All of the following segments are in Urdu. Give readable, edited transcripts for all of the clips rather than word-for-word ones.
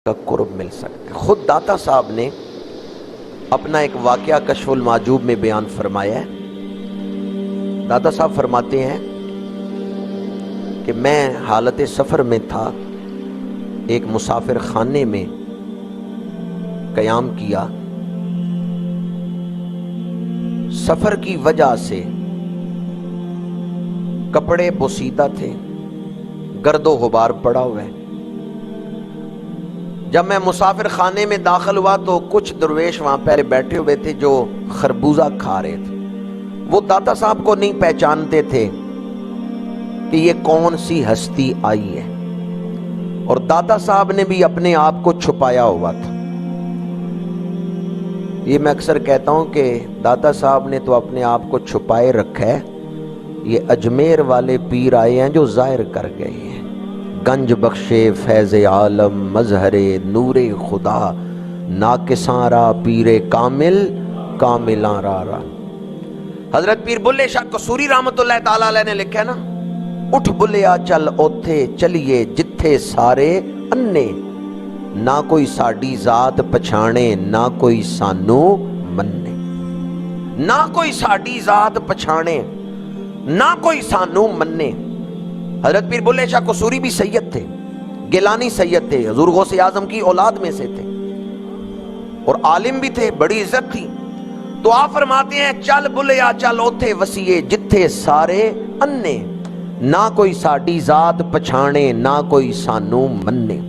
کا قرب مل سکتا ہے۔ خود داتا صاحب نے اپنا ایک واقعہ کشف المعجوب میں بیان فرمایا ہے۔ داتا صاحب فرماتے ہیں کہ میں حالت سفر میں تھا، ایک مسافر خانے میں قیام کیا۔ سفر کی وجہ سے کپڑے بوسیدہ تھے، گرد و غبار پڑا ہوا ہے۔ جب میں مسافر خانے میں داخل ہوا تو کچھ درویش وہاں پہلے بیٹھے ہوئے تھے جو خربوزہ کھا رہے تھے۔ وہ داتا صاحب کو نہیں پہچانتے تھے کہ یہ کون سی ہستی آئی ہے، اور داتا صاحب نے بھی اپنے آپ کو چھپایا ہوا تھا۔ یہ میں اکثر کہتا ہوں کہ داتا صاحب نے تو اپنے آپ کو چھپائے رکھا ہے، یہ اجمیر والے پیر آئے ہیں جو ظاہر کر گئے ہیں۔ گنج بخشے فیض عالم مظہر نور خدا، ناقصاں را پیر کامل کاملاں را۔ حضرت پیر بلے شاہ قصوری رحمت اللہ تعالی علیہ نے لکھا ہے نا، اٹھ بلیا چل اوتھے چلیے جتھے سارے انے، نہ کوئی ساڈی ذات پچھانے نہ کوئی سانو مننے۔ نہ کوئی ساڈی ذات پچھانے نہ کوئی سانو مننے۔ حضرت پیر بلے شاہ قصوری بھی سید تھے، گیلانی سید تھے، حضور غوث اعظم کی اولاد میں سے تھے، اور عالم بھی تھے، بڑی عزت تھی۔ تو آپ فرماتے ہیں چل بلیا چل اوتھے وسیے جتھے سارے انے، نہ کوئی ساڈی ذات پچھانے نہ کوئی سانو مننے۔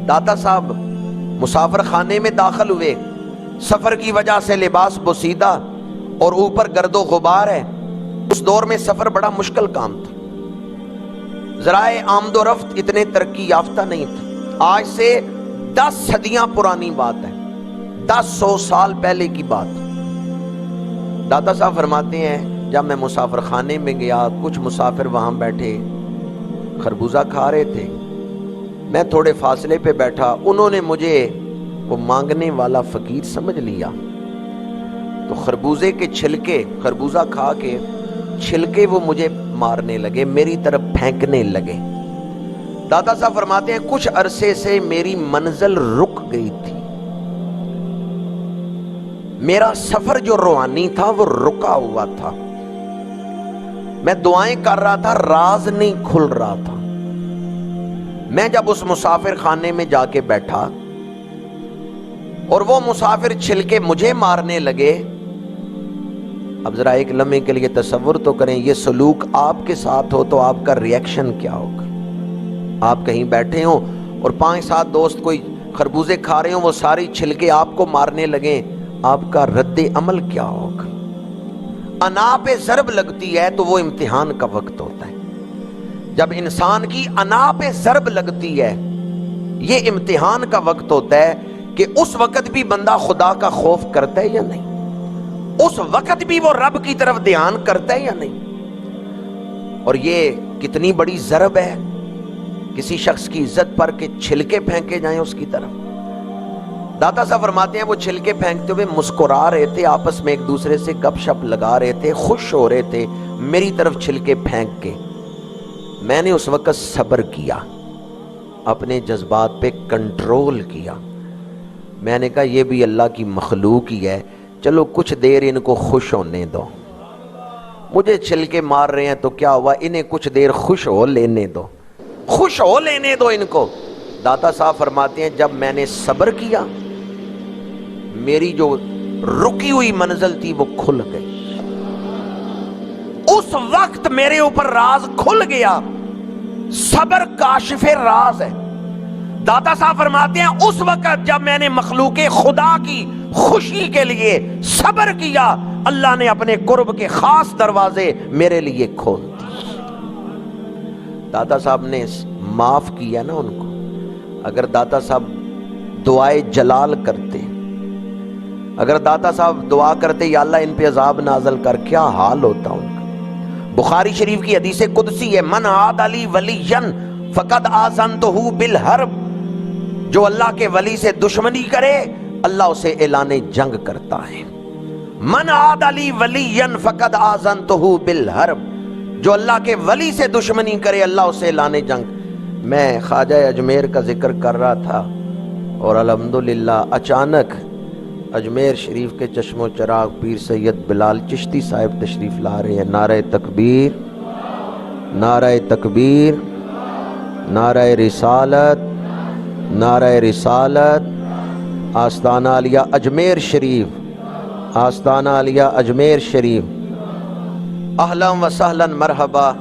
داتا صاحب مسافر خانے میں داخل ہوئے، سفر کی وجہ سے لباس بوسیدہ اور اوپر گرد و غبار ہے۔ اس دور میں سفر بڑا مشکل کام تھا، ذرائع آمد و رفت اتنے ترقی یافتہ نہیں تھے۔ آج سے 10 صدیاں پرانی بات ہے، 100 سال پہلے کی بات۔ داتا صاحب فرماتے ہیں جب میں مسافر خانے میں گیا، کچھ مسافر وہاں بیٹھے خربوزہ کھا رہے تھے، میں تھوڑے فاصلے پہ بیٹھا، انہوں نے مجھے وہ مانگنے والا فقیر سمجھ لیا، تو خربوزے کے چھلکے، خربوزہ کھا کے چھلکے وہ مجھے مارنے لگے، میری طرف پھینکنے لگے۔ داتا صاحب فرماتے ہیں کچھ عرصے سے میری منزل رک گئی تھی، میرا سفر جو روحانی تھا وہ رکا ہوا تھا، میں دعائیں کر رہا تھا، راز نہیں کھل رہا تھا۔ میں جب اس مسافر خانے میں جا کے بیٹھا اور وہ مسافر چھلکے مجھے مارنے لگے، اب ذرا ایک لمحے کے لیے تصور تو کریں، یہ سلوک آپ کے ساتھ ہو تو آپ کا ریئیکشن کیا ہوگا؟ آپ کہیں بیٹھے ہوں اور 5-7 دوست کوئی خربوزے کھا رہے ہوں، وہ ساری چھلکے آپ کو مارنے لگیں، آپ کا رد عمل کیا ہوگا؟ انا پہ ضرب لگتی ہے تو وہ امتحان کا وقت ہوتا ہے۔ جب انسان کی انا پہ ضرب لگتی ہے، یہ امتحان کا وقت ہوتا ہے کہ اس وقت بھی بندہ خدا کا خوف کرتا ہے یا نہیں، اس وقت بھی وہ رب کی طرف دھیان کرتا ہے یا نہیں۔ اور یہ کتنی بڑی ضرب ہے کسی شخص کی عزت پر کہ چھلکے پھینکے جائیں اس کی طرف۔ داتا صاحب فرماتے ہیں وہ چھلکے پھینکتے ہوئے مسکرا رہے تھے، آپس میں ایک دوسرے سے گپ شپ لگا رہے تھے، خوش ہو رہے تھے میری طرف چھلکے پھینک کے۔ میں نے اس وقت صبر کیا، اپنے جذبات پہ کنٹرول کیا۔ میں نے کہا یہ بھی اللہ کی مخلوق ہی ہے، چلو کچھ دیر ان کو خوش ہونے دو، مجھے چھلکے مار رہے ہیں تو کیا ہوا، انہیں کچھ دیر خوش ہو لینے دو، خوش ہو لینے دو ان کو۔ داتا صاحب فرماتے ہیں جب میں نے صبر کیا، میری جو رکی ہوئی منزل تھی وہ کھل گئی، اس وقت میرے اوپر راز کھل گیا۔ صبر کاشف راز ہے۔ داتا صاحب فرماتے ہیں اس وقت جب میں نے مخلوق خدا کی خوشی کے لیے صبر کیا، اللہ نے اپنے قرب کے خاص دروازے میرے لیے کھول دیے۔ داتا صاحب نے معاف کیا نا ان کو۔ اگر داتا صاحب دعائے جلال کرتے، اگر داتا صاحب دعا کرتے یا اللہ ان پہ عذاب نازل کر، کیا حال ہوتا ان کا۔ بخاری شریف کی حدیث قدسی ہے، من عاد لی ولیا فقد آذنتہ بالحرب، جو اللہ کے ولی سے دشمنی کرے اللہ اسے اعلان جنگ کرتا ہے۔ من عاد لی ولیا فقد آذنتہ بالحرب، جو اللہ کے ولی سے دشمنی کرے اللہ اسے اعلان جنگ۔ میں خواجہ اجمیر کا ذکر کر رہا تھا اور الحمدللہ اچانک اجمیر شریف کے چشم و چراغ پیر سید بلال چشتی صاحب تشریف لا رہے ہیں۔ نعرہ تکبیر، نعرہ تکبیر، نعرہ رسالت، نعرہ رسالت۔ آستانہ عالیہ اجمیر شریف، آستانہ عالیہ اجمیر شریف۔ اہلا و سہلا مرحبا